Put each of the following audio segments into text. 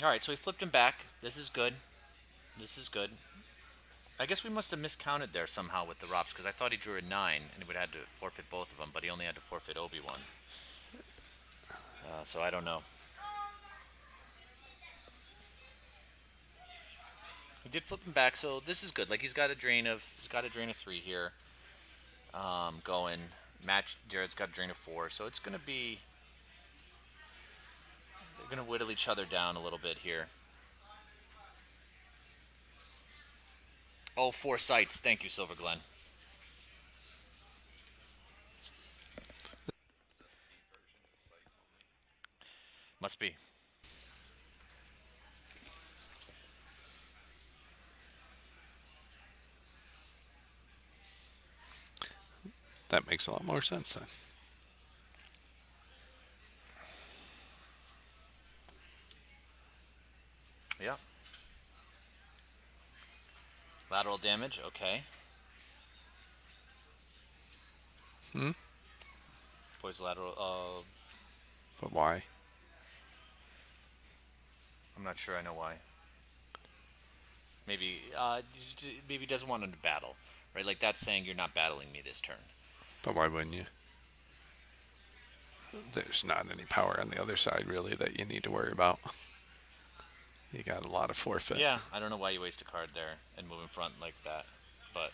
All right, so we flipped him back. This is good. This is good. I guess we must have miscounted there somehow with the Rops because I thought he drew a 9 and he would have had to forfeit both of them, but he only had to forfeit Obi-Wan. So I don't know. He did flip him back, so this is good. Like he's got a drain of 3 here, going. Match Jared's got a drain of 4, so it's gonna be they're gonna whittle each other down a little bit here. Oh, 4 sights. Thank you, Silver Glen. Must be. That makes a lot more sense then. Yeah. Lateral damage. Okay. Hmm? Poison lateral. But why? I'm not sure. I know why. Maybe. Maybe he doesn't want him to battle, right? Like that's saying you're not battling me this turn. But why wouldn't you? There's not any power on the other side, really, that you need to worry about. You got a lot of forfeit. Yeah. I don't know why you waste a card there and move in front like that, but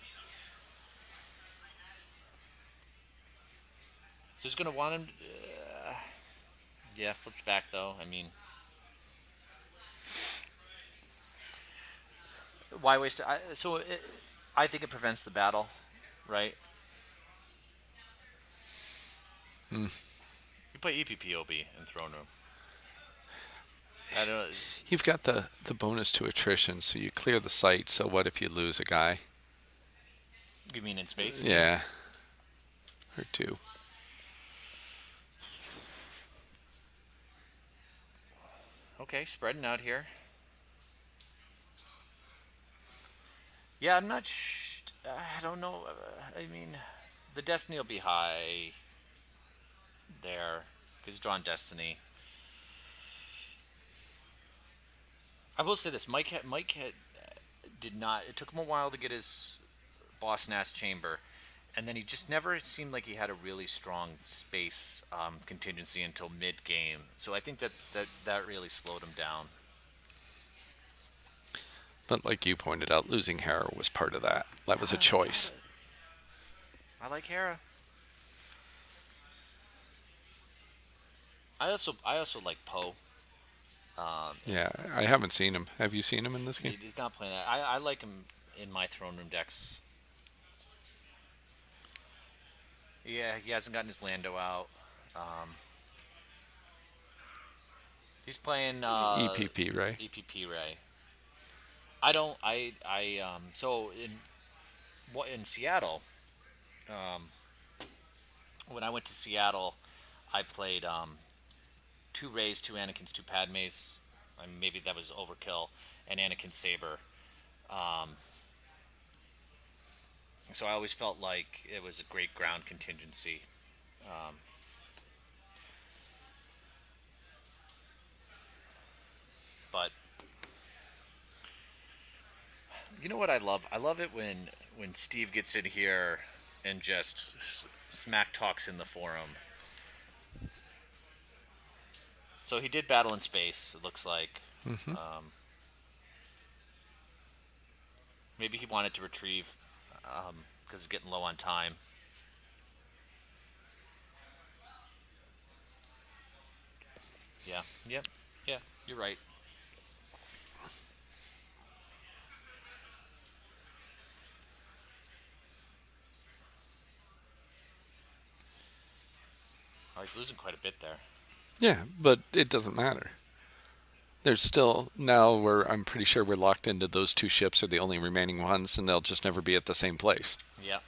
just gonna want him. Yeah. Flips back though. I mean, why waste it? I think it prevents the battle, right? Hmm. You play EPPOB in Throne Room. I don't know. You've got the bonus to attrition, so you clear the site. So what if you lose a guy? You mean in space? You mean? Yeah, or two. Okay, spreading out here. Yeah, I'm not. I don't know. I mean, the Destiny will be high there because he's drawn Destiny. I will say this: Mike did not. It took him a while to get his Boss Nass chamber, and then he just never seemed like he had a really strong space contingency until mid game. So I think that really slowed him down. But like you pointed out, losing Harrow was part of that. That was a I, choice. I like Hera. I also like Poe. Um, Yeah, I haven't seen him. Have you seen him in this game? he's not playing that. I like him in my throne room decks. Yeah, he hasn't gotten his Lando out. Um, he's playing EPP, right? EPP Ray. I don't. So in Seattle, um, when I went to Seattle, I played 2 Rays, 2 Anakins, 2 Padmes. I mean, maybe that was overkill, and Anakin Saber. Um, so I always felt like it was a great ground contingency. Um, but you know what I love? I love it when Steve gets in here and just smack talks in the forum. So he did battle in space. It looks like. Hmm. Um, Maybe he wanted to retrieve because he's getting low on time. Yeah. Yep. Yeah. You're right. Oh, he's losing quite a bit there. Yeah, but it doesn't matter. There's still now where I'm pretty sure we're locked into those two ships are the only remaining ones, and they'll just never be at the same place. Yeah.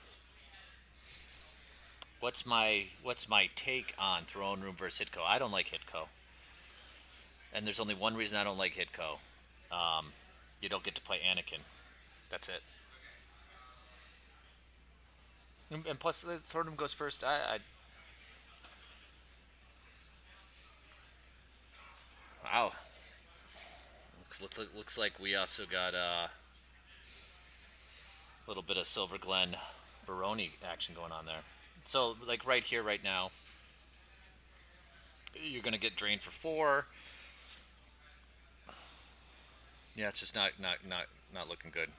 What's my take on Throne Room versus Hitco? I don't like Hitco, and there's only one reason I don't like Hitco. Um, you don't get to play Anakin. That's it. And plus, the Throne Room goes first. Wow. looks like we also got a little bit of Silver Glen Baroni action going on there. So, like right here, right now, you're gonna get drained for 4. Yeah, it's just not looking good.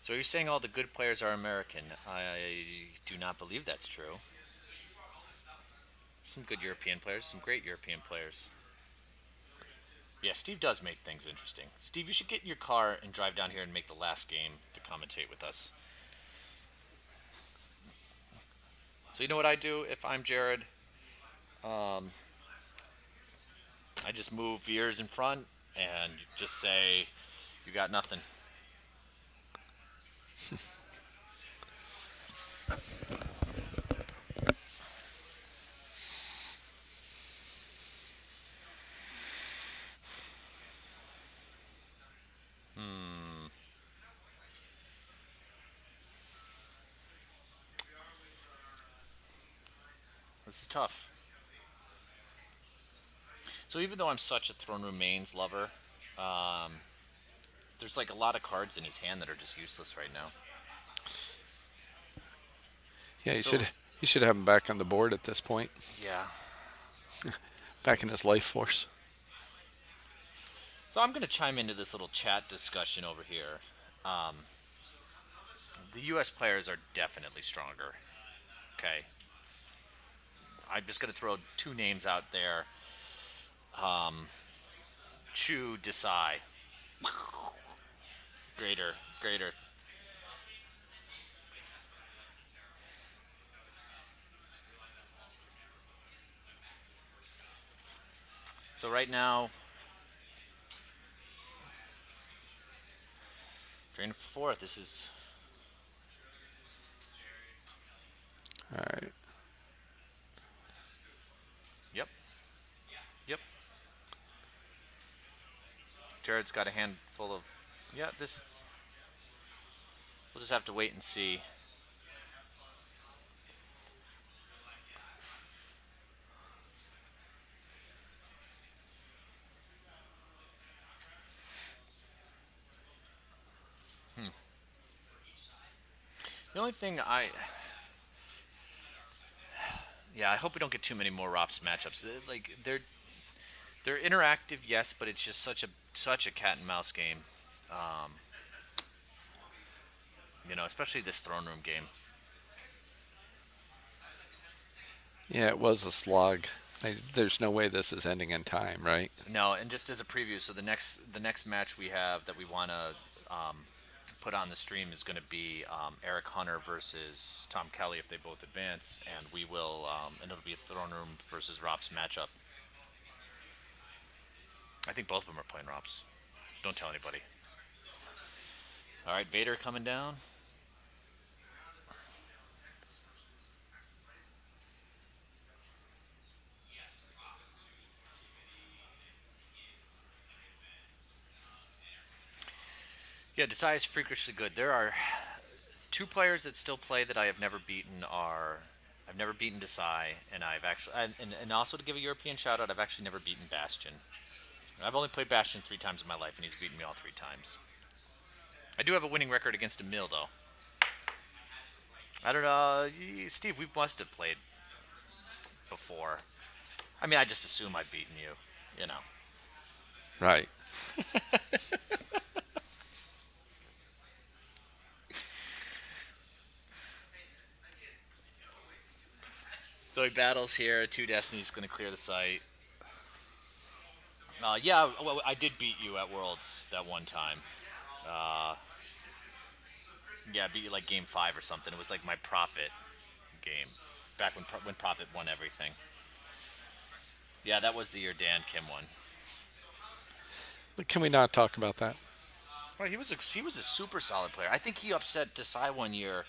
So you're saying all the good players are American? I do not believe that's true. Some good European players, some great European players. Yeah, Steve does make things interesting. Steve, you should get in your car and drive down here and make the last game to commentate with us. So you know what I do if I'm Jarad? Um, I just move Veers in front and just say, "You got nothing." Hmm. This is tough. So even though I'm such a Throne Room Mains lover, um, there's like a lot of cards in his hand that are just useless right now. Yeah, So you should have him back on the board at this point, yeah. back in his life force. So I'm going to chime into this little chat discussion over here. Um, the U.S. players are definitely stronger. Okay, I'm just going to throw 2 names out there. Chu Desai. Greater, greater. So right now, drain for 4th. This is, All right. yep, yep. Jared's got a handful of, yeah, this, we'll just have to wait and see. Hmm. The only thing yeah, I hope we don't get too many more ROPS matchups. Like they're interactive, yes, but it's just such a cat and mouse game. Um, especially this throne room game. Yeah, it was a slog. There's no way this is ending in time, right? No, and just as a preview, so the next match we have that we want to put on the stream is going to be Eric Hunter versus Tom Kelly if they both advance, and we will and it'll be a throne room versus ROPS matchup. I think both of them are playing ROPS. Don't tell anybody. All right, Vader coming down. Yeah, Desai is freakishly good. There are 2 players that still play that I have never beaten. I've never beaten Desai, and I've actually and also to give a European shout out, I've actually never beaten Bastion. I've only played Bastion 3 times in my life, and he's beaten me all 3 times. I do have a winning record against Emil, though. I don't know, Steve. We must have played before. I mean, I just assume I've beaten you. You know. Right. So he battles here. 2 Destiny's going to clear the site. Yeah, well, I did beat you at Worlds that one time. Uh, yeah, I beat you like game 5 or something. It was like my Prophet game back when Prophet won everything. Yeah, that was the year Dan Kim won. But can we not talk about that? Well, he was a super solid player. I think he upset Desai one year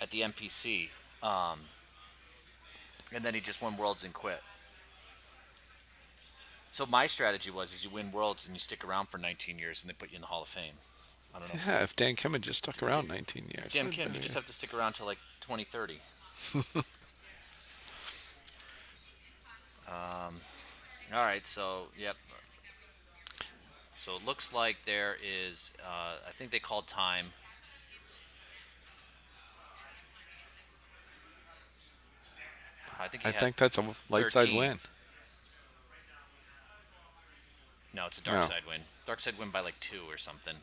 at the MPC, and then he just won Worlds and quit. So my strategy is you win Worlds and you stick around for 19 years and they put you in the Hall of Fame. I don't know. Yeah, if Dan Kim had just stuck around 19 years. Dan Kim, you just have to stick around till like 2030. All right. So yep. So it looks like there is. I think they called time. I think he I had think that's a light side 13. win. No, it's a dark No. side win. Dark side win by like two or something.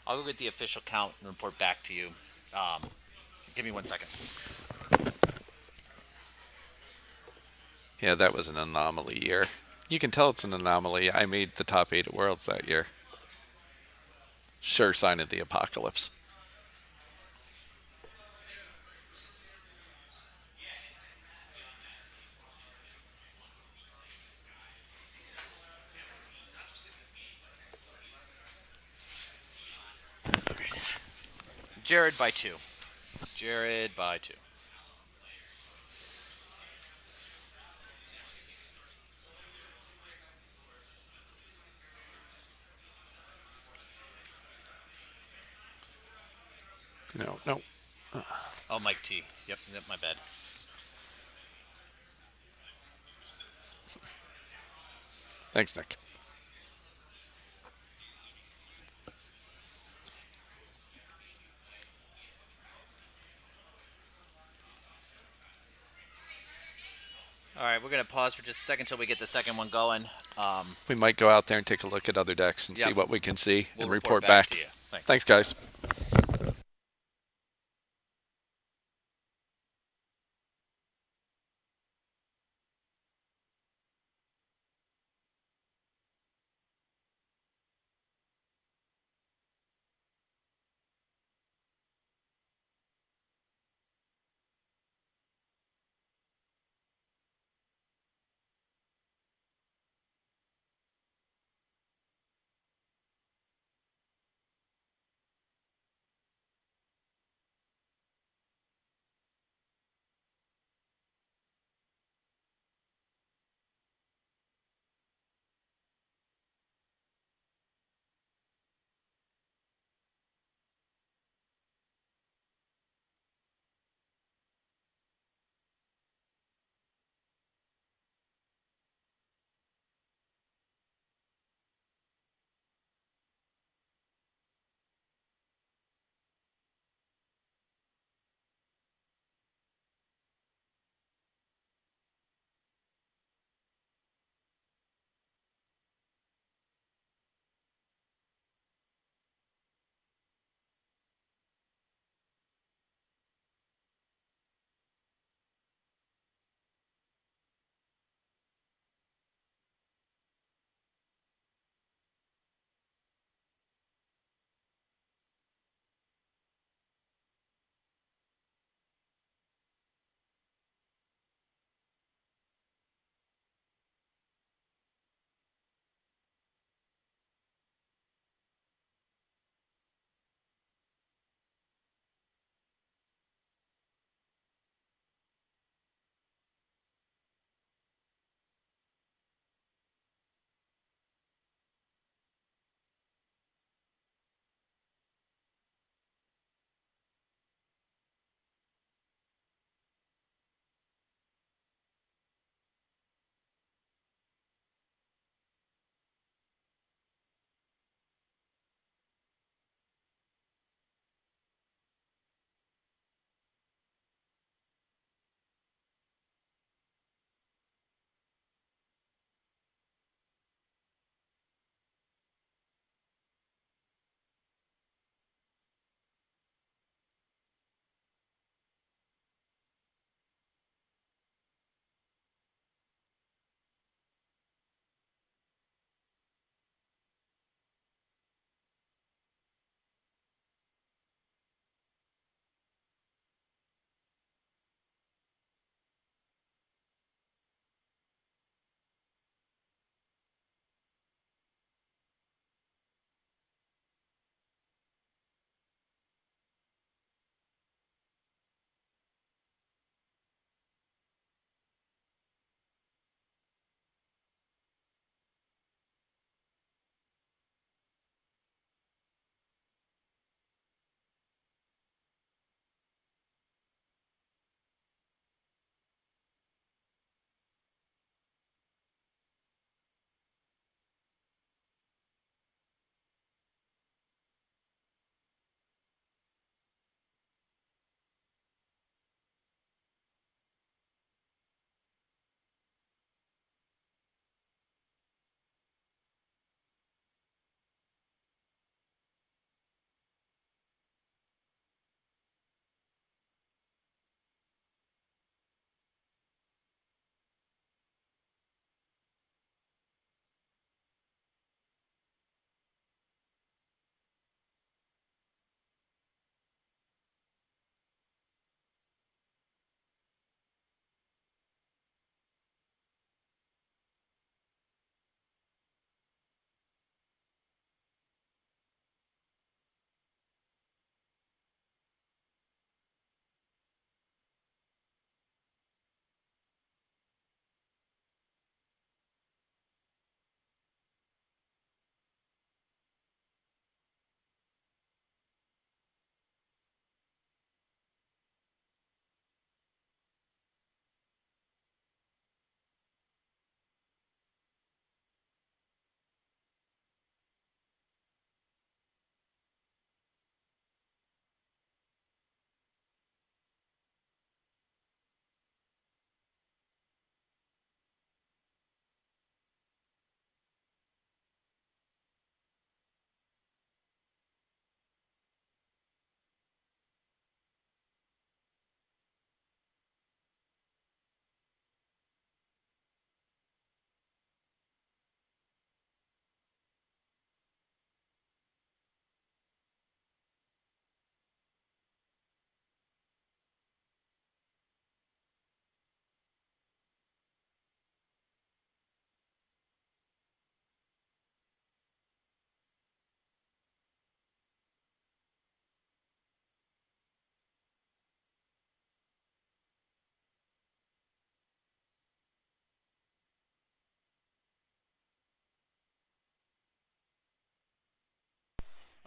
I'll go get the official count and report back to you. Um, Give me 1 second. Yeah, that was an anomaly year. You can tell it's an anomaly. I made the top 8 at Worlds that year. Sure sign of the apocalypse. Jared by two. Jared by two. No, no. Oh, Mike T. Yep, yep, my bad. Thanks, Nick. All right, we're gonna pause for just a second until we get the second one going. We might go out there and take a look at other decks and see Yep, what we can see we'll and report report back to back. you. Thanks. Thanks, guys.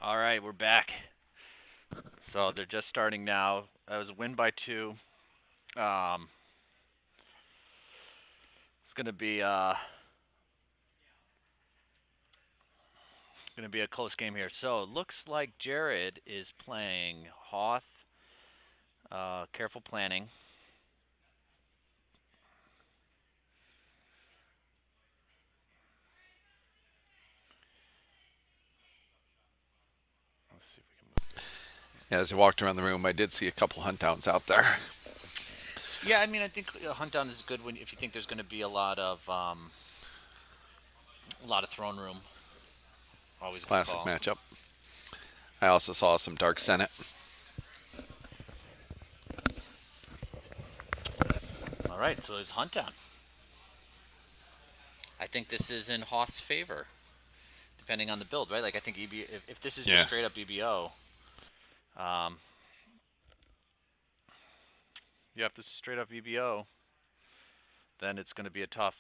All right, we're back. So they're just starting now. That was a win by two. Um, it's gonna be a close game here. So it looks like Jared is playing Hoth. Careful planning. Let's see if we can move this. Yeah, as I walked around the room, I did see a couple hunt downs out there. Yeah, I mean, I think hunt down is good when if you think there's going to be a lot of throne room. Always a good Classic call. matchup. I also saw some Dark Senate. All right, so it's hunt down. I think this is in Hoth's favor, depending on the build, right? Like I think if this is just Yeah. straight up EBO, um, yeah, if this is straight up EBO, then it's going to be a tough.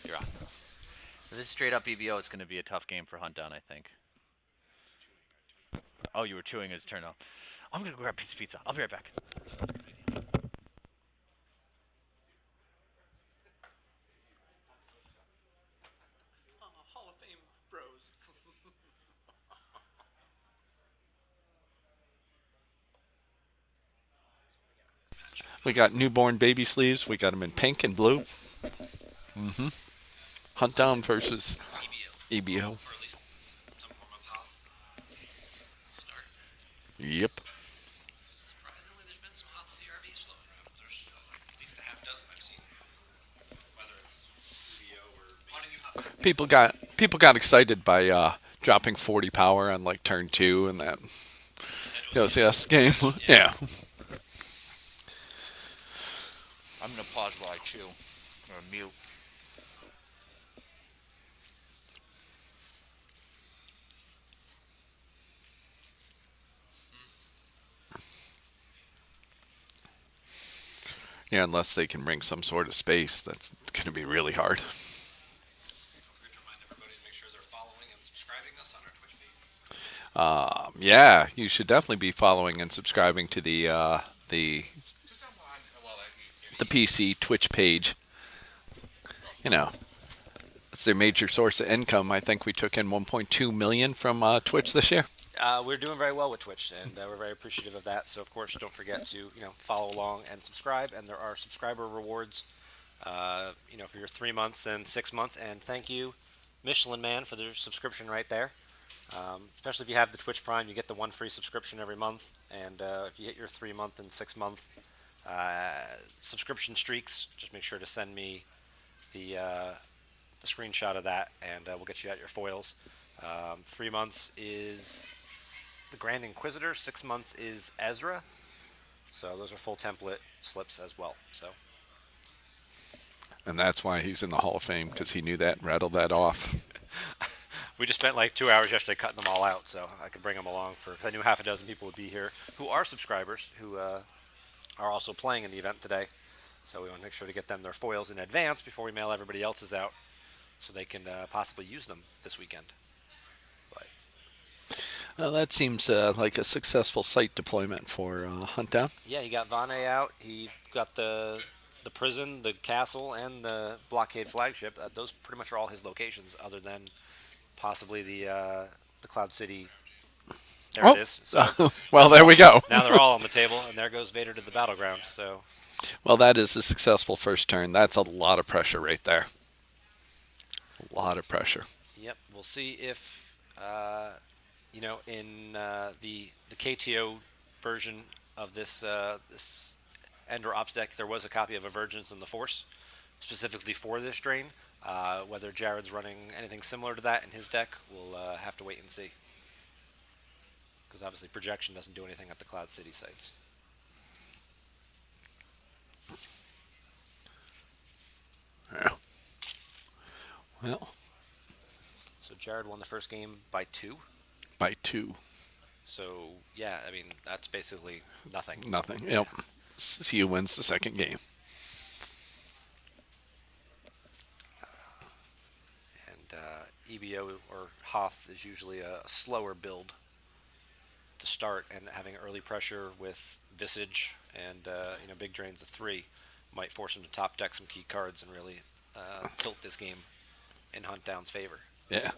You're on. If this is straight up EBO, it's going to be a tough game for hunt down, I think. Oh, you were chewing his turn off. I'm going to go grab a piece of pizza. I'll be right back. Hall of Fame bros. We got newborn baby sleeves. We got them in pink and blue. Mm-hmm. Hunt down versus EBO. Or at least some form of Hoth start. Yep. Surprisingly, there's been some Hoth CRVs floating around. There's at least a half dozen I've seen. Whether it's UDO or why don't you hop back? People got excited by dropping 40 power on like turn two and that yes game. Yeah. I'm going to pause while I chew or mute. Yeah, unless they can bring some sort of space, that's going to be really hard. Don't forget to remind everybody to make sure they're following and subscribing us on our Twitch page. Yeah, you should definitely be following and subscribing to the PC Twitch page. You know, it's their major source of income. I think we took in 1.2 million from Twitch this year. We're doing very well with Twitch, and we're very appreciative of that. So, of course, don't forget to follow along and subscribe. And there are subscriber rewards, for your 3 months and 6 months. And thank you, Michelin Man, for their subscription right there. Especially if you have the Twitch Prime, you get the one free subscription every month. And if you hit your 3 month and 6 month subscription streaks, just make sure to send me the screenshot of that, and we'll get you out your foils. 3 months is the Grand Inquisitor. 6 months is Ezra. So those are full template slips as well. So And that's why he's in the Hall of Fame, because he knew that and rattled that off. we just spent like 2 hours yesterday cutting them all out, so I could bring them along I knew half a dozen people would be here who are subscribers who are also playing in the event today. So we want to make sure to get them their foils in advance before we mail everybody else's out, so they can possibly use them this weekend. But That seems like a successful site deployment for Hunt Down. yeah, he got Vane out. He got the prison, the castle, and the blockade flagship. Those pretty much are all his locations, other than possibly the Cloud City. There Oh. it is. So Well, there we go. now they're all on the table, and there goes Vader to the battleground. So Well, that is a successful first turn. That's a lot of pressure right there. A lot of pressure. yep, we'll see if in the KTO version of this Endor Ops deck, there was a copy of Avergence and the Force specifically for this drain. Whether Jared's running anything similar to that in his deck, we'll have to wait and see. Because obviously projection doesn't do anything at the Cloud City sites. Yeah. Well, So Jared won the first game by 2. by 2. So yeah, I mean that's basically nothing. Nothing. Yep. CU wins the second game. And EBO or Hoth is usually a slower build to start, and having early pressure with Visage and big drains of 3 might force him to top deck some key cards and really tilt this game in Hunt Down's favor. Yeah.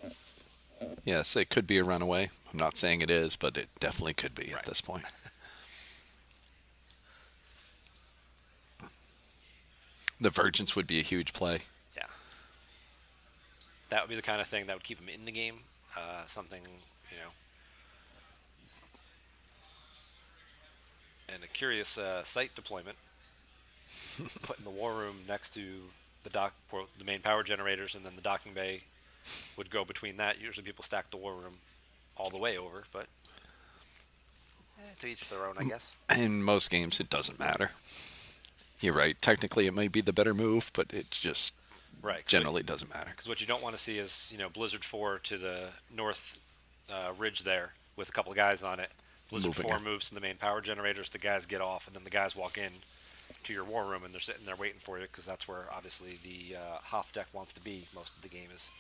Yes, it could be a runaway. I'm not saying it is, but it definitely could be Right. at this point. The Virgins would be a huge play. Yeah. That would be the kind of thing that would keep him in the game. Something, and a curious site deployment, putting the war room next to the main power generators, and then the docking bay would go between that. Usually people stack the war room all the way over, but to each their own, I guess. In most games, it doesn't matter. You're right. Technically, it might be the better move, but it just Right. generally doesn't matter. Because what you don't want to see is, Blizzard 4 to the north ridge there with a couple of guys on it. Blizzard Moving 4 in. moves to the main power generators, the guys get off, and then the guys walk in to your war room, and they're sitting there waiting for you, because that's where, obviously, the Hoth deck wants to be most of the game, is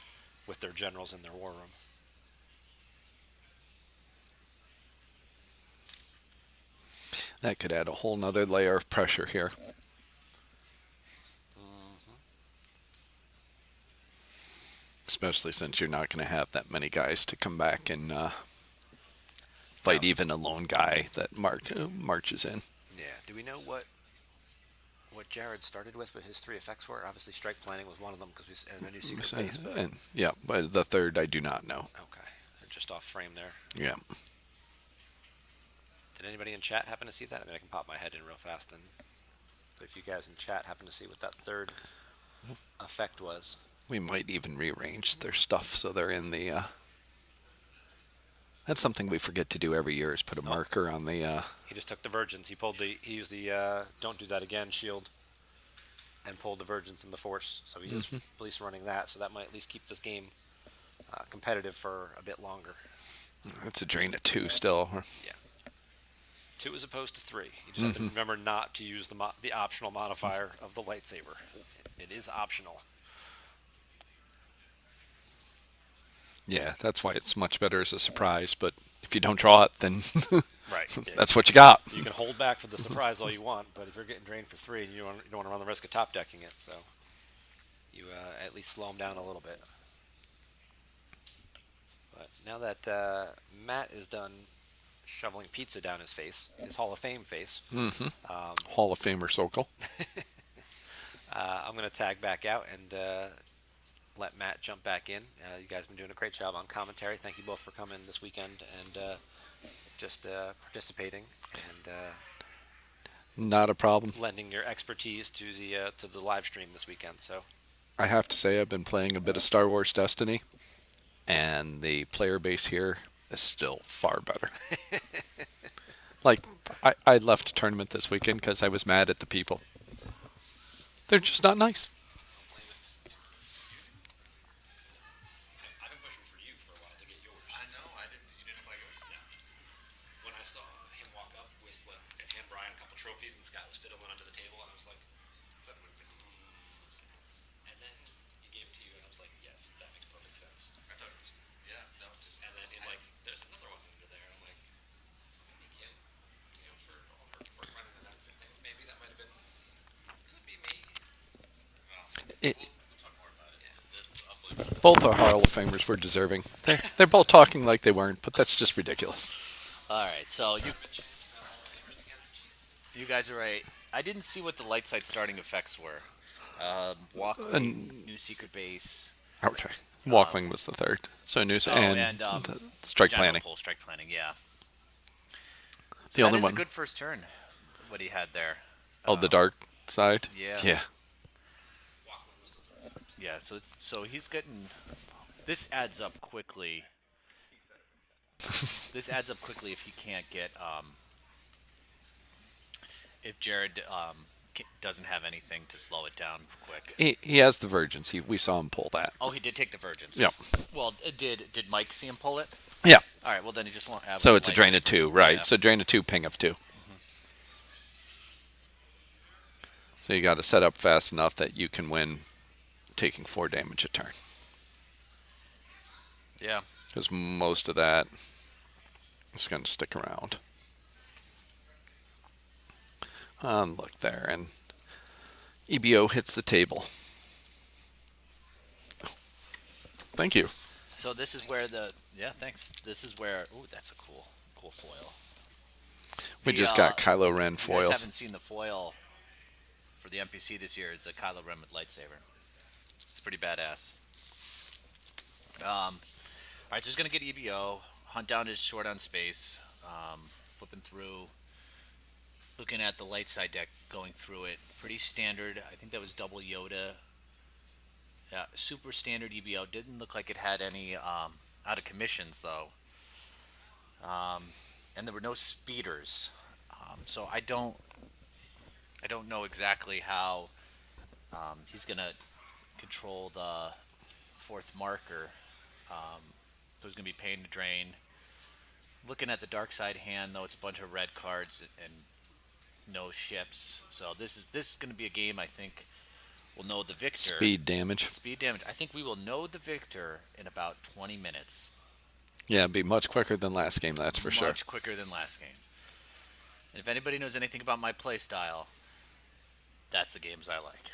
with their generals in their war room. That could add a whole nother layer of pressure here. Especially since you're not going to have that many guys to come back and fight even a lone guy that marches in. Yeah. Do we know what Jarad started with his 3 effects were? Obviously, strike planning was one of them, because we had a new secret base. But And yeah, but the third I do not know. okay, they're just off frame there. Yeah. Did anybody in chat happen to see that? I mean, I can pop my head in real fast, and if you guys in chat happen to see what that third effect was. We might even rearrange their stuff so they're in the. That's something we forget to do every year is put a marker on the. He just took the Virgins. He used the don't do that again shield, and pulled the Virgins in the Force. So he is at least running that. So that might at least keep this game competitive for a bit longer. It's a drain of 2 still. Yeah. 2 as opposed to 3. You just have to remember not to use the optional modifier of the lightsaber. It is optional. Yeah, that's why it's much better as a surprise. But if you don't draw it, then Right. that's what you got. You can hold back for the surprise all you want, but if you're getting drained for 3, and you don't want to run the risk of top decking it, so you at least slow them down a little bit. But now that Matt is done shoveling pizza down his face, his Hall of Fame face, Hall of Famer Sokol. I'm going to tag back out and let Matt jump back in. You guys have been doing a great job on commentary. Thank you both for coming this weekend and just participating and Not a problem. lending your expertise to the live stream this weekend. So I have to say I've been playing a bit of Star Wars Destiny, and the player base here is still far better. Like, I left a tournament this weekend because I was mad at the people. They're just not nice. I've been pushing for you for a while to get yours. I know. You didn't buy yours? No. When I saw him walk up with and hand Brian a couple trophies, and Scott was fiddling under the table, and I was like, That would have been. and then he gave it to you, and I was like, yes, that makes perfect sense. I thought it was. Yeah. No. Just. And then there's another one under there, and I'm like, maybe Kim, for all her work running events and things, maybe that might have been, could be me. We'll talk more about it. Yeah. This is unbelievable. Both our Hall of Famers were deserving. They're both talking like they weren't, but that's just ridiculous. All right, so you guys are right. I didn't see what the light side starting effects were. Walking, new secret base. Okay. Walkling was the third. So news and the strike General planning. Full strike planning, yeah. The That only is one. a good first turn. What he had there. Oh, the dark side? Yeah. Yeah. Yeah, so he's getting. This adds up quickly. This adds up quickly if he can't get. If Jared doesn't have anything to slow it down quick. He has the Virgins. We saw him pull that. Oh, he did take the Virgins. Yep. Well, did Mike see him pull it? Yeah. All right. Well, then he just won't have. So what it's a Mike drain sees. of 2, right? Yeah. So drain of 2, ping of 2. So you got to set up fast enough that you can win taking 4 damage a turn. Yeah. because most of that is going to stick around. Look there, and EBO hits the table. Thank you. So this is where the yeah, thanks. This is where ooh, that's a cool foil. We The just got Kylo Ren if you guys foils. haven't seen the foil for the MPC this year is the Kylo Ren with lightsaber. It's pretty badass. All right, so he's gonna get EBO, hunt down his short on space, flipping through, looking at the light side deck, going through it. Pretty standard. I think that was double Yoda. Yeah, super standard EBO. Didn't look like it had any out of commissions though, and there were no speeders. So I don't know exactly how he's gonna control the fourth marker. So he's gonna be paying to drain. Looking at the dark side hand though, it's a bunch of red cards and no ships. So this is gonna be a game I think we'll know the victor. Speed damage. Speed damage. I think we will know the victor in about 20 minutes. Yeah, it'd be much quicker than last game, that's for sure. Much quicker than last game. And if anybody knows anything about my play style, that's the games I like.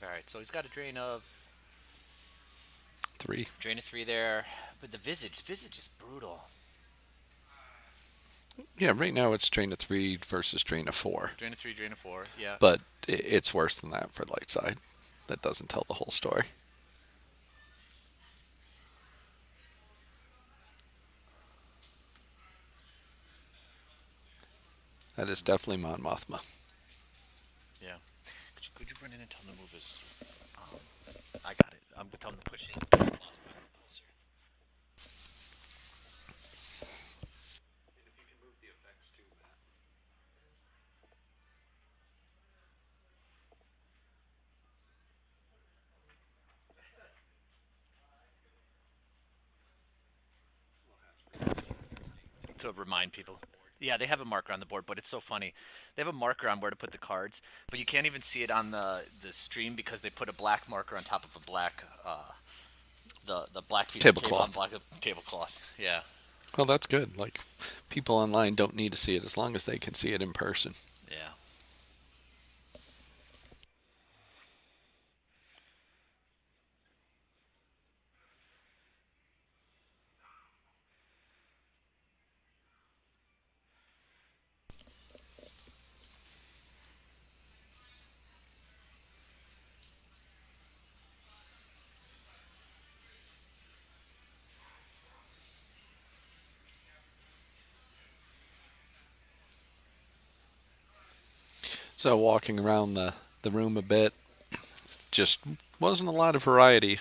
All right, so he's got a Three. drain of 3 there, but the visage is brutal. Yeah, right now it's drain of 3 versus drain of 4. Drain of 3, drain of 4. Yeah. But it's worse than that for light side. That doesn't tell the whole story. That is definitely Mon Mothma. Yeah. Could you run in and tell him to move his? I got it. I'm gonna tell him to push it. To remind people. Yeah, they have a marker on the board, but it's so funny. They have a marker on where to put the cards, but you can't even see it on the stream because they put a black marker on top of a black the black piece of tape on Tablecloth. black tablecloth. Yeah. Well, that's good. Like, people online don't need to see it as long as they can see it in person. Yeah. So, walking around the room a bit, just wasn't a lot of variety.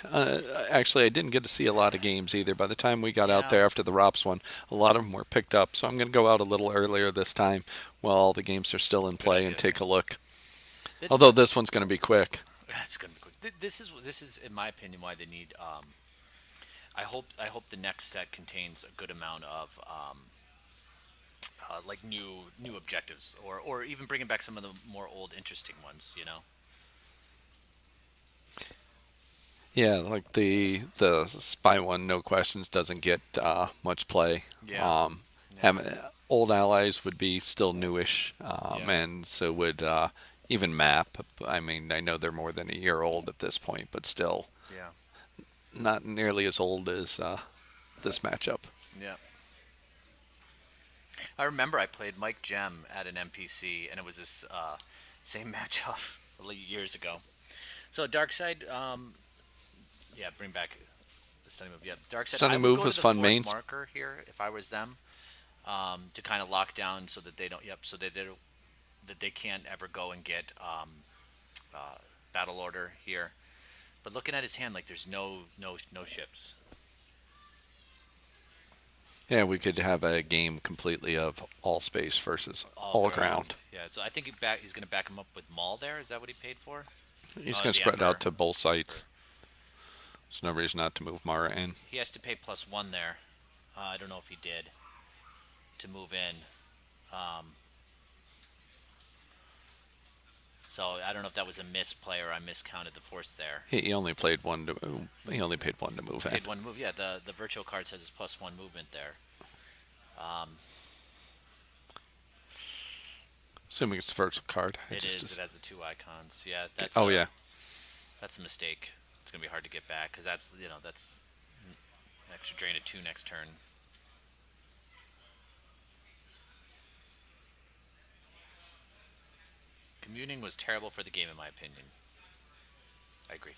Actually, I didn't get to see a lot of games either. By the time we got out Yeah. there after the ROPS one, a lot of them were picked up. So I'm going to go out a little earlier this time while all the games are still in play and idea. take a look. It's Although this one's going to be quick. That's gonna be quick. This is in my opinion why they need. I hope the next set contains a good amount of like new objectives, or even bringing back some of the more old interesting ones. You know. Yeah, like the spy one, no questions, doesn't get much play. Yeah. Having old allies would be still newish, Yeah. and so would even map. I mean, I know they're more than a year old at this point, but still Yeah. not nearly as old as this matchup. Yeah. I remember I played Mike Gem at an MPC, and it was this same matchup years ago. So Dark Side, yeah, bring back the stunning move. Yeah, Dark Side. I Stunning would move go was to the fun fourth mains. marker here if I was them, to kind of lock down so that they don't. Yep, so that they can't ever go and get battle order here. But looking at his hand, like there's no ships. Yeah, we could have a game completely of all space versus all ground. Yeah, so I think he's going to back him up with Maul there. Is that what he paid for? He's Oh, going to the spread Emperor. out to both sites. There's no reason not to move Mara in. He has to pay +1 there. I don't know if he did to move in. Um, so I don't know if that was a misplay or I miscounted the force there. He only played one to. He only paid one to move in. Paid one move. Yeah, the virtual card says it's +1 movement there. Assuming it's the virtual card. It is. It has the 2 icons. Yeah, Yeah. that's a mistake. It's gonna be hard to get back because that's an extra drain of 2 next turn. Communing was terrible for the game, in my opinion. I agree.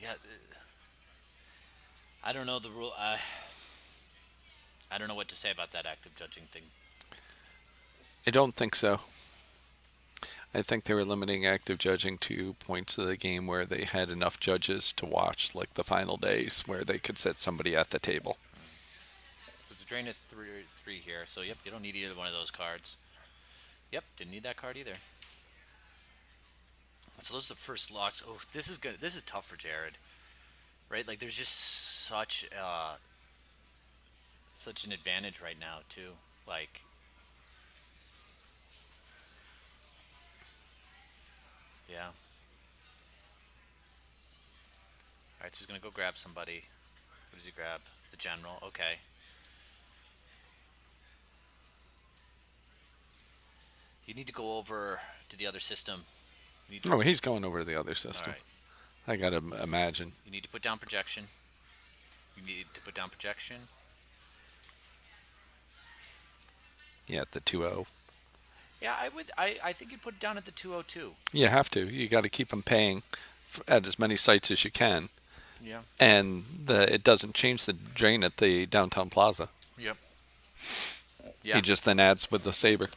Yeah, I don't know the rule. I don't know what to say about that active judging thing. I don't think so. I think they were limiting active judging to points of the game where they had enough judges to watch, like the final days, where they could set somebody at the table. So it's a drain of three here. So yep, you don't need either one of those cards. Yep, didn't need that card either. So those are the first locks. Oh, this is good. This is tough for Jarad, right? Like there's just such an advantage right now too. Like, yeah. All right, so he's gonna go grab somebody. Who does he grab? The general. Okay. You need to go over to the other system. Oh, he's going over to the other system. All right. I gotta imagine. You need to put down projection. You need to put down projection. Yeah, at the 2-0. Yeah, I would. I think you put it down at the 202. You have to. You got to keep them paying at as many sites as you can. Yeah. And it doesn't change the drain at the downtown plaza. Yep. Yeah. He just then adds with the saber.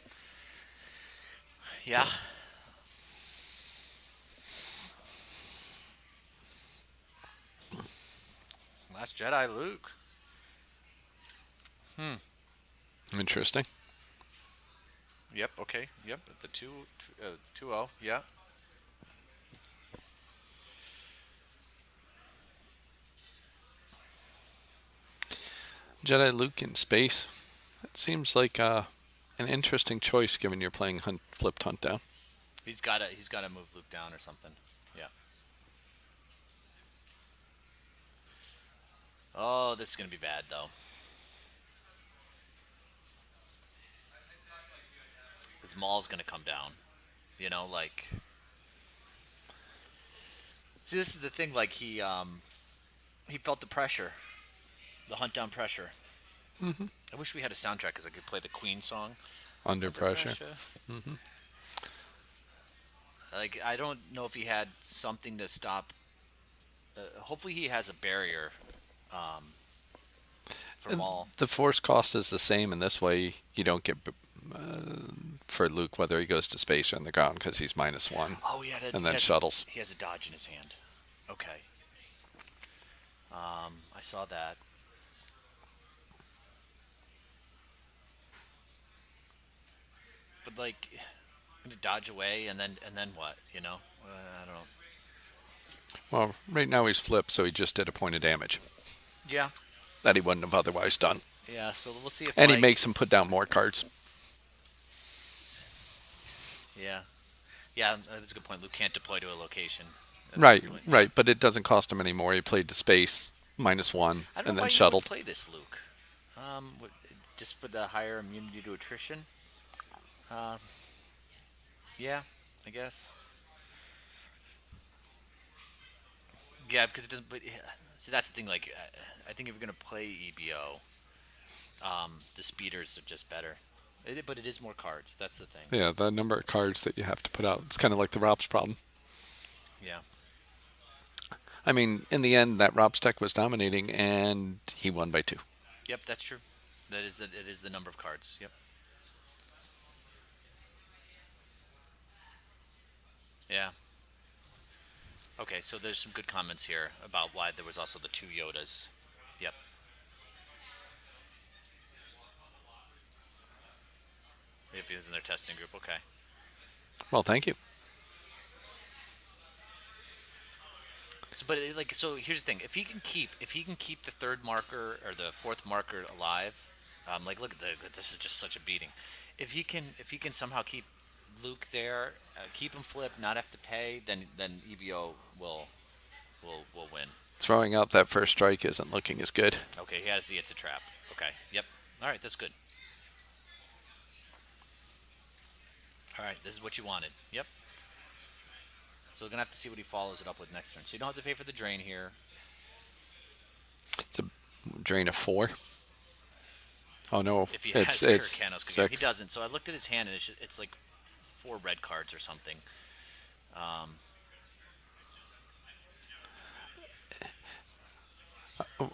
Yeah. Last Jedi, Luke. Interesting. Yep. Okay. Yep. The 2-0. Yeah. Jedi Luke in space. That seems like an interesting choice given you're playing flipped hunt down. He's gotta move Luke down or something. Yeah. Oh, this is gonna be bad though. His Maul's gonna come down. Like. See, this is the thing. Like he felt the pressure, the hunt down pressure. Mm-hmm. I wish we had a soundtrack because I could play the Queen song. Under pressure. Mm-hmm. Like I don't know if he had something to stop. Hopefully he has a barrier for Maul. The force cost is the same, and this way you don't get for Luke whether he goes to space or on the ground because he's -1. Oh yeah, and then shuttles. He has a dodge in his hand. Okay. I saw that. But like, I'm gonna dodge away and then what? I don't know. Well, right now he's flipped, so he just did a point of damage Yeah. that he wouldn't have otherwise done. Yeah. So we'll see if. And he makes him put down more cards. Yeah. Yeah, that's a good point. Luke can't deploy to a location. Right. But it doesn't cost him any more. He played to space, -1, I don't and know then why shuttled. You would play this, Luke. Just for the higher immunity to attrition. Yeah, I guess. Yeah, because it doesn't. But see, that's the thing. Like, I think if you're gonna play EBO, the speeders are just better. But it is more cards. That's the thing. Yeah, the number of cards that you have to put out. It's kind of like the Rob's problem. Yeah. I mean, in the end, that Rob's deck was dominating, and he won by 2. Yep, that's true. It is the number of cards. Yep. Yeah. Okay, so there's some good comments here about why there was also the 2 Yodas. Yep. If he was in their testing group, okay. Well, thank you. So, but like, so here's the thing: if he can keep the third marker or the fourth marker alive, like, look at this is just such a beating. If he can somehow keep Luke there, keep him flip, not have to pay, then EVO will win. Throwing out that first strike isn't looking as good. Okay, he has the it's a trap. Okay, yep. All right, that's good. All right, this is what you wanted. Yep. So we're gonna have to see what he follows it up with next turn. So you don't have to pay for the drain here. It's a drain of 4. Oh no, If he it's has Kirkanos, he 6. doesn't. So I looked at his hand, and it's like 4 red cards or something.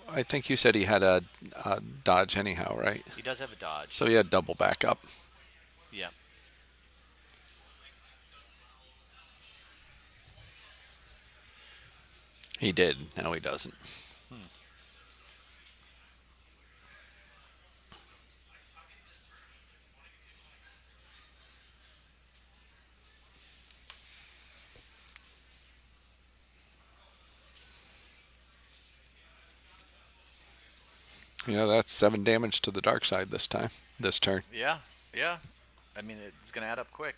I think you said he had a dodge anyhow, right? He does have a dodge. So he had double backup. Yeah. He did. Now he doesn't. Yeah, that's 7 damage to the dark side this time. This turn. Yeah. Yeah. I mean, it's gonna add up quick.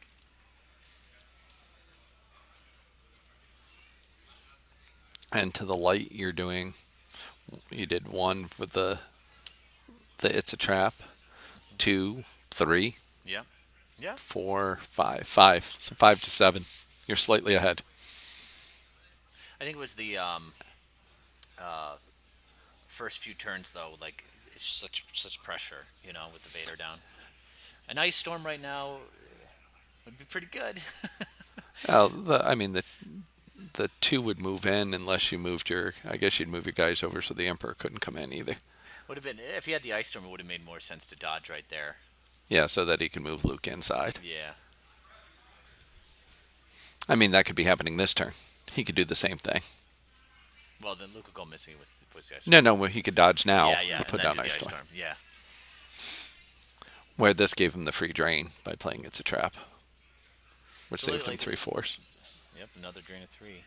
And to the light, you did 1 with the it's a trap, 2, 3, Yeah. Yeah. 4, 5, 5. So 5 to 7. You're slightly ahead. I think it was the first few turns though. Like, it's just such pressure, with the Vader down. An ice storm right now would be pretty good. I mean the 2 would move in unless you moved your. I guess you'd move your guys over so the Emperor couldn't come in either. Would have been if he had the ice storm. It would have made more sense to dodge right there. Yeah, so that he can move Luke inside. Yeah. I mean that could be happening this turn. He could do the same thing. Well, then Luke will go missing with the ice storm. No, well, he could dodge now Yeah, yeah. and And put then down do the Ice Storm. Yeah. Where this gave him the free drain by playing It's a Trap, which So, saved him like, 3/4. Yep. Another drain of 3.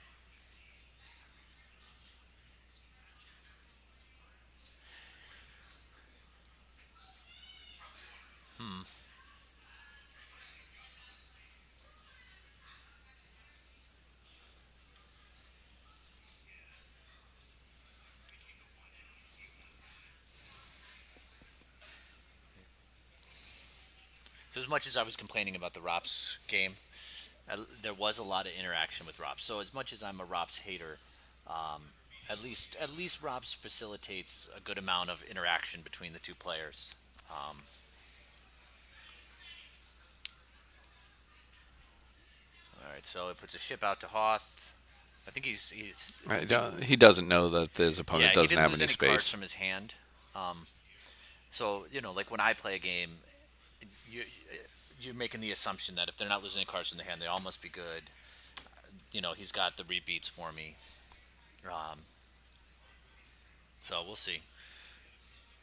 So as much as I was complaining about the Rops game, there was a lot of interaction with Rops. So as much as I'm a Rops hater, at least Rops facilitates a good amount of interaction between the two players. All right, so it puts a ship out to Hoth. I think he's He doesn't know that his opponent yeah, he doesn't didn't have lose any any cards space. from his hand. So like when I play a game, you you're making the assumption that if they're not losing any cards from the hand, they all must be good. He's got the rebeats for me. Um, so we'll see.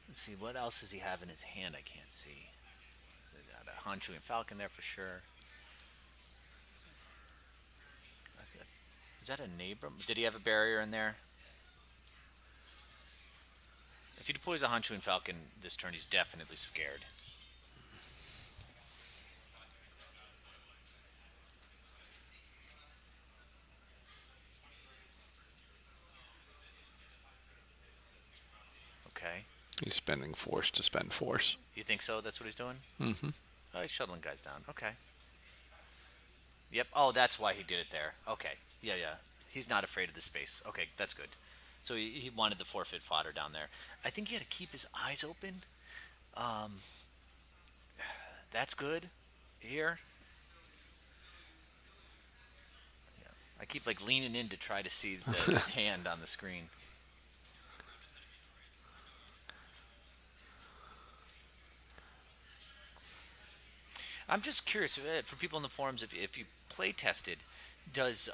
Let's see what else does he have in his hand. I can't see. They got a Hanchu and Falcon there for sure. Is that a neighbor? Did he have a barrier in there? If he deploys a Hanchu and Falcon this turn, he's definitely scared. Okay. He's spending force to spend force. You think so? That's what he's doing? Mm-hmm. Oh, he's shuttling guys down. Okay. Yep. Oh, that's why he did it there. Okay. Yeah, yeah. He's not afraid of the space. Okay, that's good. So he wanted the forfeit fodder down there. I think he had to keep his eyes open. Um, that's good. Here. Yeah. I keep like leaning in to try to see his hand on the screen. I'm just curious for people in the forums if you play tested, does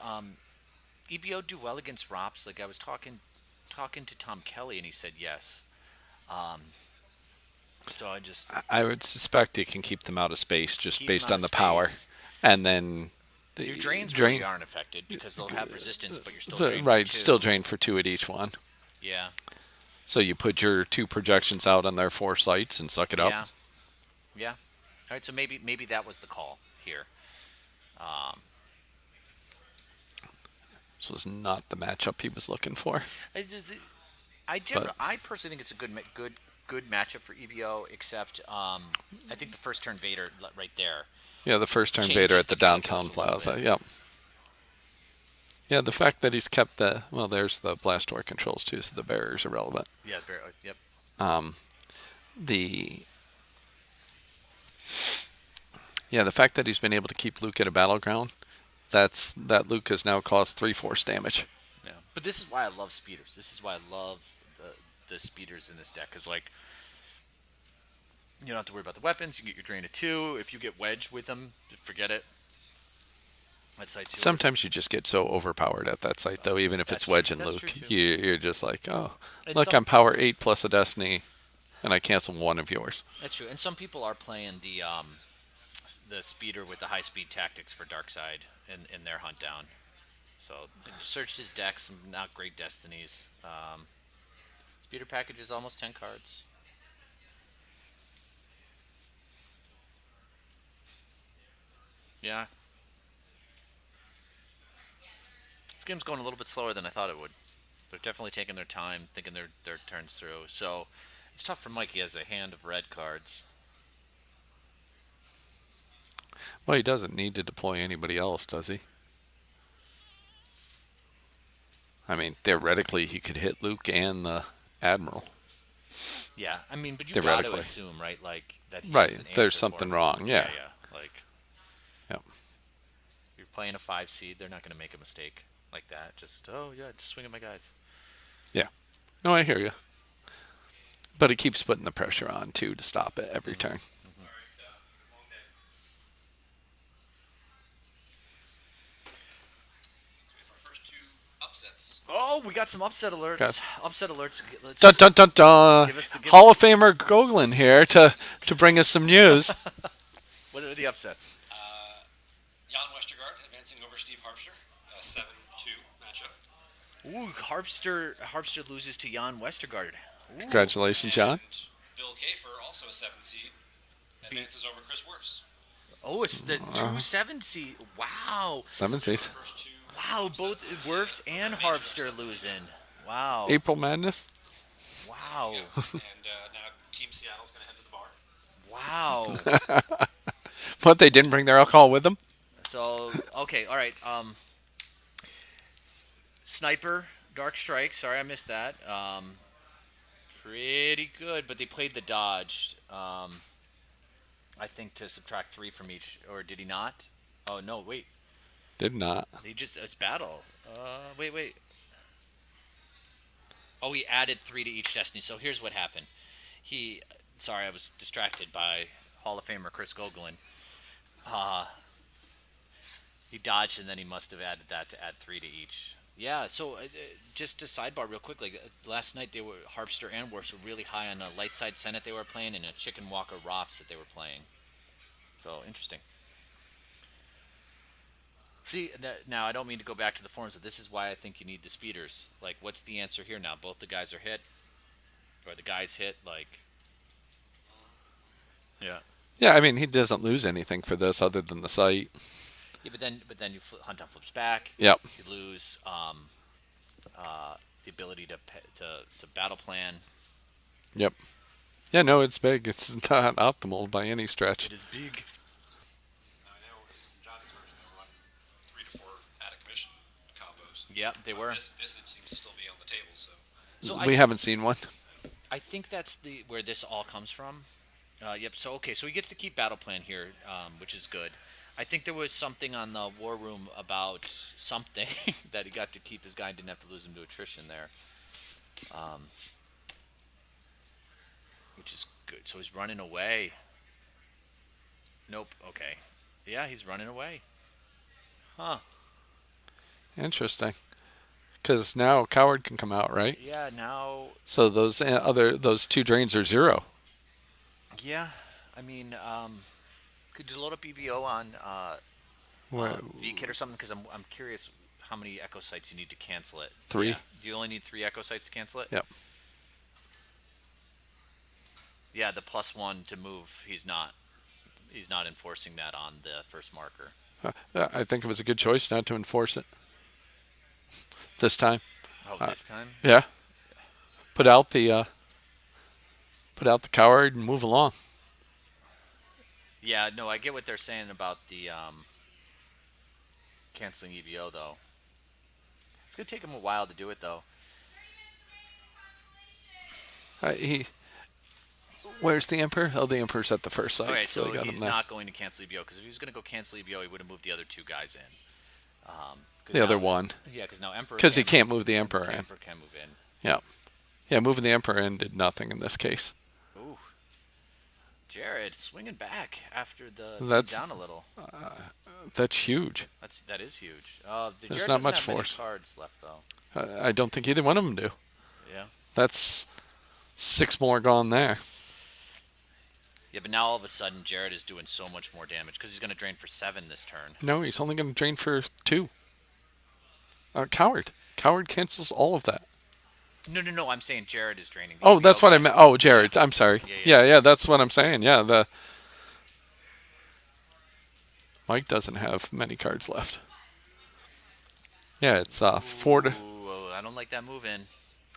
EBO do well against ROPS? Like I was talking to Tom Kelly and he said yes. Um, So I just I would suspect it can keep them out of space just keep them based out on of the power, space. and then Your the drains really drain. aren't affected because they'll have resistance, but you're still drained for Right, still two. drain for two at each one. Yeah, So you put your two projections out on their four sites and suck it up. yeah, yeah. All right, so maybe that was the call here. This was not the matchup he was looking for. I just, But I personally think it's a good matchup for EBO. Except I think the first turn Vader right there yeah, the first turn Vader changes at the the downtown calculus a little plaza. bit. Yep. Yeah, the fact that he's kept the well, there's the blast door controls too, so the barrier's irrelevant. Yeah, yep. The yeah, the fact that he's been able to keep Luke at a battleground, that Luke has now caused 3 force damage. Yeah, but this is why I love speeders. This is why I love the speeders in this deck. Because like you don't have to worry about the weapons. You can get your drain of two. If you get wedge with them, forget it. That's side two. Sometimes you just get so overpowered at that site, though. Even if That's it's true. Wedge and That's Luke, true too. you're just like, oh, And look, some I'm power 8 plus a Destiny, and I cancel one of yours. That's true. And some people are playing the speeder with the high speed tactics for Darkseid in their hunt down. So searched his deck, some not great destinies. Speeder package is almost 10 cards. Yeah. This game's going a little bit slower than I thought it would. They're definitely taking their time, thinking their turns through. So it's tough for Mike. He has a hand of red cards. Well, he doesn't need to deploy anybody else, does he? I mean, theoretically, he could hit Luke and the Admiral. Yeah, I mean, but you got to Theoretically. assume, right, like that he Right, has an there's answer something for it. wrong, yeah. Yeah. Like Yep. you're playing a 5 seed, they're not going to make a mistake like that. Just just swing at my guys. Yeah. No, I hear you. But it keeps putting the pressure on, too, to stop it every turn. Our first two upsets. Oh, we got some upset alerts. Got- Upset alerts. Let's Dun dun dun dun! Give us the- give Hall us of Famer Goglin here to bring us some news. What are the upsets? Jan Westergaard advancing over Steve Harpster. A 7-2 matchup. Ooh, Harpster loses to Jan Westergaard. Ooh. Congratulations, John. And Bill Kafer, also a 7 seed, advances over Chris Worfs. Oh, it's the 2-7 seed. Wow. 7 seats. First two. Wow, both Werfs and Harpster losing. Wow. April Madness. Wow. And now Team Seattle's going to head to the bar. Wow. But they didn't bring their alcohol with them? So, okay, all right. Sniper, Dark Strike. Sorry, I missed that. Pretty good, but they played the dodge. I think to subtract 3 from each, or did he not? Oh no, wait. Did not. It's battle. Wait. Oh, he added 3 to each destiny. So here's what happened. Sorry, I was distracted by Hall of Famer Chris Goglin. He dodged, and then he must have added that to add 3 to each. Yeah, so just to sidebar real quick, like last night Harpster and Worfs were really high on a light side Senate they were playing and a Chicken Walker Rops that they were playing. So interesting. See, now I don't mean to go back to the forums, but this is why I think you need the speeders. Like, what's the answer here now? Both the guys are hit, or the guys hit. Like, yeah, Yeah, I mean, he doesn't lose anything for this other than the site. yeah. But then you hunt down flips back. Yep. You lose the ability to battle plan. Yep. Yeah, no, it's big. It's not optimal by any stretch. It is big. I know, at least in Johnny's version, they were running 3 to 4 out of commission combos. Yeah, they were. This it seems to still be on the table, so. So We haven't seen one. I think that's where this all comes from. Yep. So okay. So he gets to keep battle plan here, which is good. I think there was something on the war room about something that he got to keep his guy and didn't have to lose him to attrition there, which is good. So he's running away. Nope. Okay. Yeah, he's running away. Huh. Interesting. Because now Coward can come out, right? Yeah. Now. So those 2 drains are 0. Yeah, I mean, could you load up EVO on Where, VKit or something? Because I'm curious how many echo sites you need to cancel it. Yeah, 3? do you only need 3 echo sites to cancel it? Yep. Yeah, the +1 to move. He's not enforcing that on the first marker. I think it was a good choice not to enforce it this time. Oh, Uh, this time? yeah. Put out the coward and move along. Yeah, no, I get what they're saying about the canceling EVO though. It's gonna take him a while to do it though. He Where's the Emperor? Oh, the Emperor's at the first site, Okay, so so he got him he's there. not going to cancel EVO because if he was going to go cancel EVO, he would have moved the other 2 guys in. Because The other now, one, yeah, because now Emperor because he can can't move the Emperor in. Emperor can move in. Yeah, yeah, moving the Emperor in did nothing in this case. Ooh, Jarad swinging back after the being That's down a little. that's huge. That is huge. There's Jarad not doesn't much have many force. cards left though. I don't think either one of them do. Yeah, That's 6 more gone there. yeah, but now all of a sudden Jarad is doing so much more damage because he's going to drain for 7 this turn. No, he's only going to drain for 2. Coward. Coward cancels all of that. No, no, no. I'm saying Jarad is draining the Oh, EVO that's what I guy. meant. Oh, Yeah, Jared. I'm sorry. yeah, yeah. Yeah, that's what I'm saying. Yeah, the Mike doesn't have many cards left. Yeah, it's Ooh, I don't like that move in.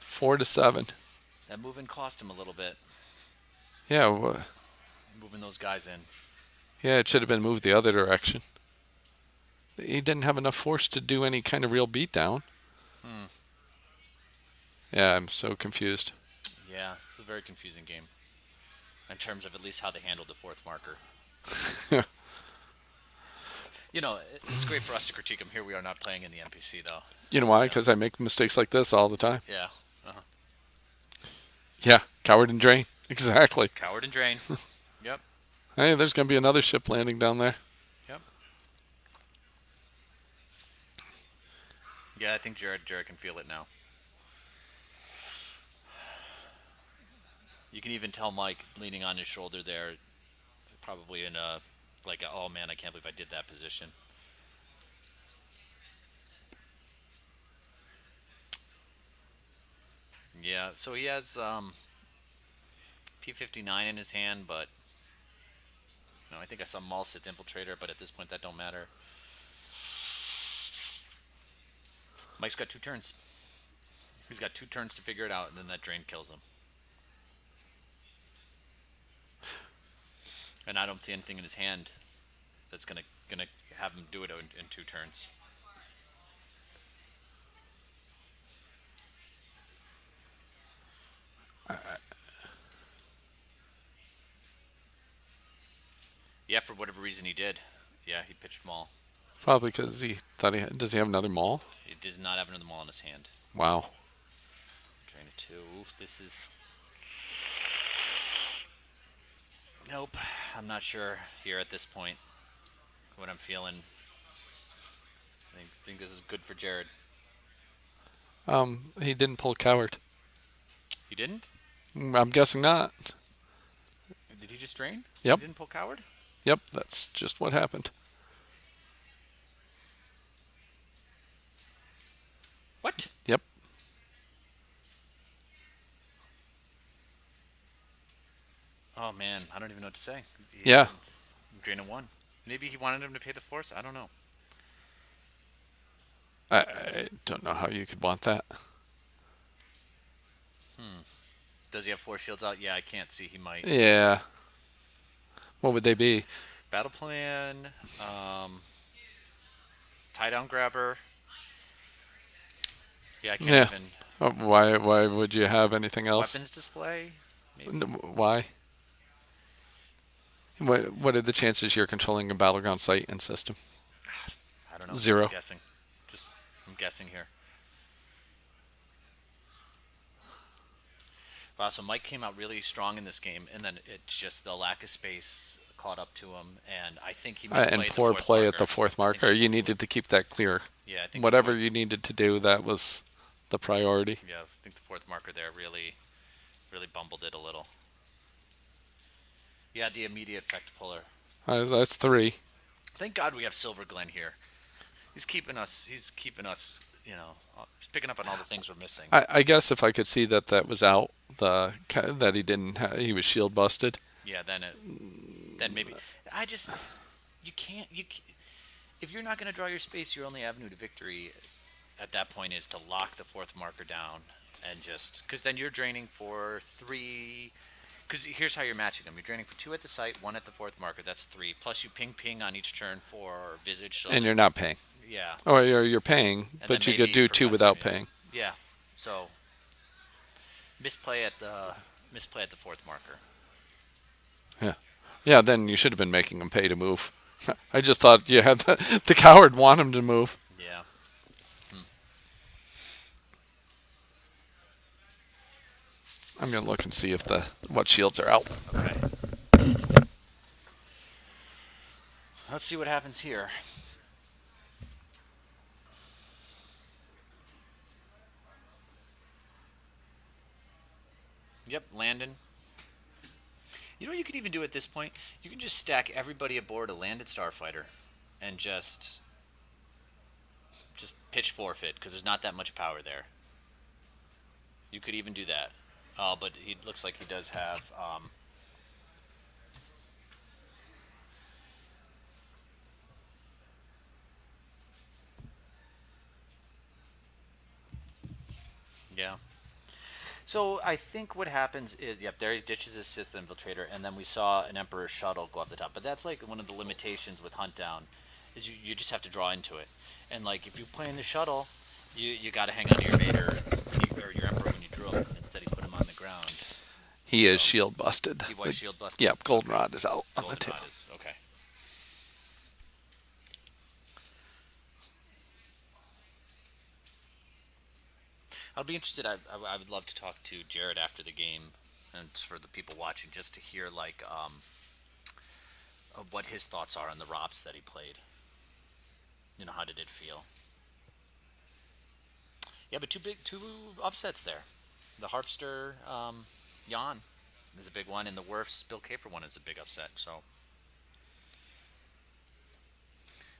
4-7. That move in cost him a little bit. Yeah, Moving those guys in. yeah, it should have been moved the other direction. He didn't have enough force to do any kind of real beatdown. Hmm. Yeah, I'm so confused. Yeah, it's a very confusing game. In terms of at least how they handled the 4th marker. It's great for us to critique them. Here we are not playing in the MPC though. You know why? Because I make mistakes like this all the time. Yeah. Uh-huh. Yeah, coward and drain. Exactly. Coward and drain. Yep. Hey, there's going to be another ship landing down there. Yep. Yeah, I think Jared can feel it now. You can even tell Mike leaning on his shoulder there, probably in a oh man, I can't believe I did that position. Yeah, so he has P59 in his hand, but no, I think I saw Maul Sith Infiltrator, but at this point that don't matter. Mike's got 2 turns. He's got 2 turns to figure it out, and then that drain kills him. And I don't see anything in his hand that's gonna have him do it in 2 turns. Yeah, for whatever reason he did. Yeah, he pitched Maul. Probably because he thought does he have another maul? He does not have another Maul in his hand. Wow. Drain a 2. Oof, this is... Nope. I'm not sure here at this point what I'm feeling. I think this is good for Jared. He didn't pull coward. He didn't? I'm guessing not. Did he just drain? Yep. He didn't pull Coward? Yep, that's just what happened. What? Yep. Oh man, I don't even know what to say. Yeah. Draining 1. Maybe he wanted him to pay the force. I don't know. I don't know how you could want that. Does he have 4 shields out? Yeah, I can't see. He might. Yeah. What would they be? Battle plan. Tie down grabber. Yeah, I can't Yeah. even. Why would you have anything else? Weapons display. Maybe. Why? What are the chances you're controlling a battleground site and system? I don't know. 0. I'm guessing. I'm guessing here. Wow, so Mike came out really strong in this game, and then it just the lack of space caught up to him, and I think he misplayed And the poor 4th play marker. at the 4th I think marker. he- You needed to keep that clear. Yeah, I think Whatever you needed to do, that was the priority. Yeah, I think the 4th marker there really bumbled it a little. Yeah, the immediate effect puller. That's 3. Thank God we have Silver Glen here. He's keeping us. He's keeping us. He's picking up on all the things we're missing. I guess if I could see that was out, that he didn't, he was shield busted. Yeah, then maybe. I just, you can't. If you're not going to draw your space, your only avenue to victory at that point is to lock the fourth marker down and just because then you're draining for 3. Because here's how you're matching them: you're draining for 2 at the site, 1 at the fourth marker. That's 3. Plus you ping on each turn for Visage. So And you're not paying. yeah, Or you're paying, and but then you could maybe do 2 Professor, without yeah. paying. Yeah. So misplay at the fourth marker. Yeah. Yeah, then you should have been making him pay to move. I just thought you had the coward want him to move. Yeah. I'm going to look and see if what shields are out. Okay. Let's see what happens here. Yep, Landon. You know what you could even do at this point? You can just stack everybody aboard a landed starfighter and just pitch forfeit because there's not that much power there. You could even do that. But he looks like he does have yeah. So I think what happens is, yep, there he ditches his Sith Infiltrator, and then we saw an Emperor shuttle go off the top. But that's like one of the limitations with Hunt Down, is you just have to draw into it. And like if you play in the shuttle, you got to hang on to your Vader or your Emperor when you drew him. Instead, he put him on the ground. He is shield busted. He was shield busted. Yep, Goldenrod is out on the table. Goldenrod is okay. I'll be interested. I would love to talk to Jarad after the game, and for the people watching, just to hear like what his thoughts are on the ROPS that he played. How did it feel? Yeah, but two upsets there. The Harpster Jan is a big one, and the Werf's Bill Kafer one is a big upset. So,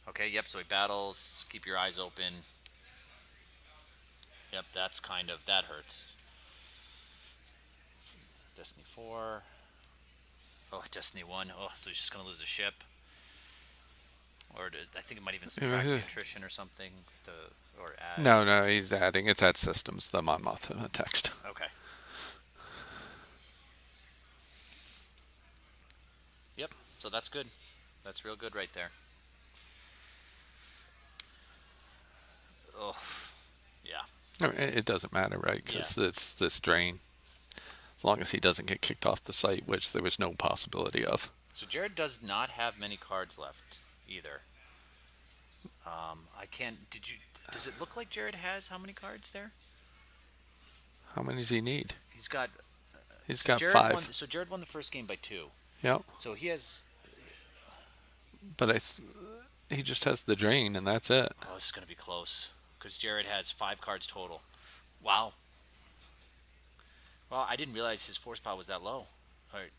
okay, yep. So he battles. Keep your eyes open. Yep, that hurts. Destiny 4. Oh, Destiny 1. Oh, so he's just gonna lose a ship. I think it might even subtract the attrition or something. Or add. No, he's adding. It's at systems, the Monmouth text. Okay. Yep. So that's good. That's real good right there. Oh, yeah. I mean, it doesn't matter, right? Because it's this drain. As long as he doesn't get kicked off the site, which there was no possibility of. So Jarad does not have many cards left either. I can't. Does it look like Jarad has how many cards there? How many does he need? He's got Jared 5. So Jarad won the first game by 2. Yep. So he has. But he just has the drain, and that's it. Oh, this is going to be close. Because Jarad has 5 cards total. Wow. Well, I didn't realize his force power was that low. All right.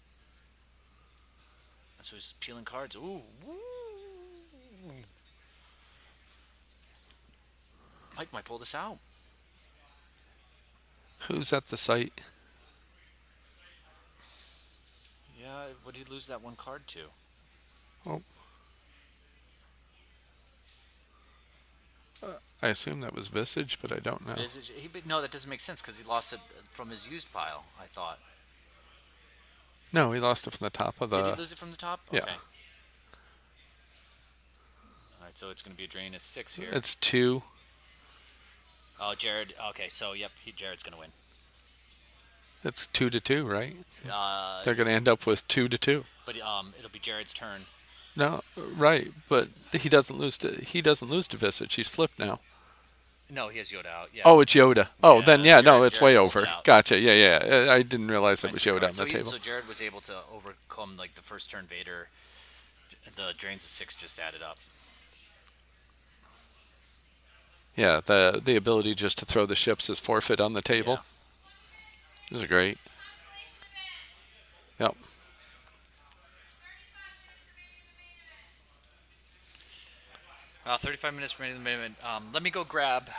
So he's peeling cards. Ooh. Woo. Mike might pull this out. Who's at the site? Yeah, what did he lose that one card to? Oh. I assume that was Visage, but I don't know. Visage? No, that doesn't make sense because he lost it from his used pile, I thought. No, he lost it from the top of the... Did he lose it from the top? Yeah. Okay. All right, so it's going to be a drain of 6 here. It's 2. Oh, Jarad. Okay, so, yep, Jared's going to win. It's 2-2, right? They're going to end up with 2-2. But it'll be Jared's turn. No, right, but he doesn't lose to Visage. He's flipped now. No, he has Yoda out. Yes. Oh, it's Yoda. Oh, then no, it's way Jared over. pulled it out. Gotcha. Yeah. I didn't realize it was Yoda on the So table. So Jarad was able to overcome like the first turn Vader. The drains of 6 just added up. Yeah, the ability just to throw the ships as forfeit on the table. Yeah. This is great. Yep. 35 minutes remaining in the minute. Let me go grab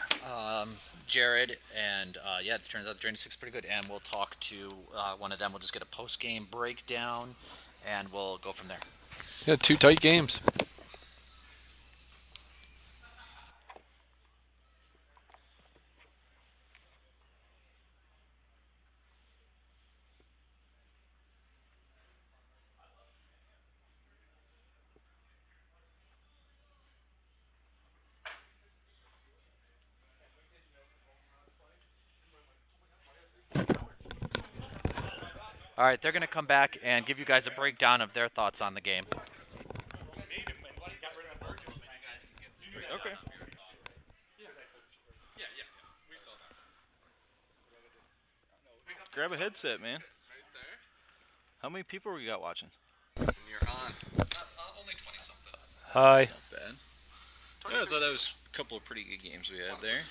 Jared, and yeah, it turns out the Drain 6 is pretty good. And we'll talk to one of them. We'll just get a post game breakdown, and we'll go from there. Yeah, 2 tight games. All right, they're going to come back and give you guys a breakdown of their thoughts on the game. Okay. Grab a headset, man. How many people we got watching? You're on. Only 20 something. Hi. Not bad. Yeah, I thought that was a couple of pretty good games we had there.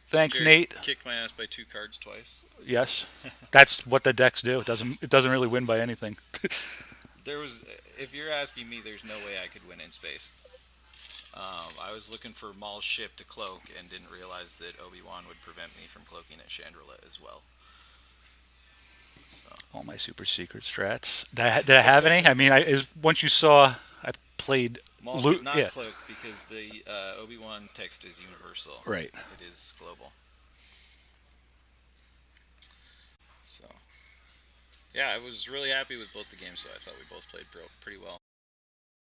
Thanks, Jared Nate. kicked my ass by 2 cards twice. Yes, that's what the decks do. It doesn't really win by anything. There was, if you're asking me, there's no way I could win in space. I was looking for Maul's ship to cloak and didn't realize that Obi-Wan would prevent me from cloaking at Chandrila as well. So All my super secret strats. Did I have any? I mean, once you saw, I played. Maul Lu- did not yeah. cloak because the Obi-Wan text is universal. Right. It is global. So, yeah, I was really happy with both the games, so I thought we both played pretty well.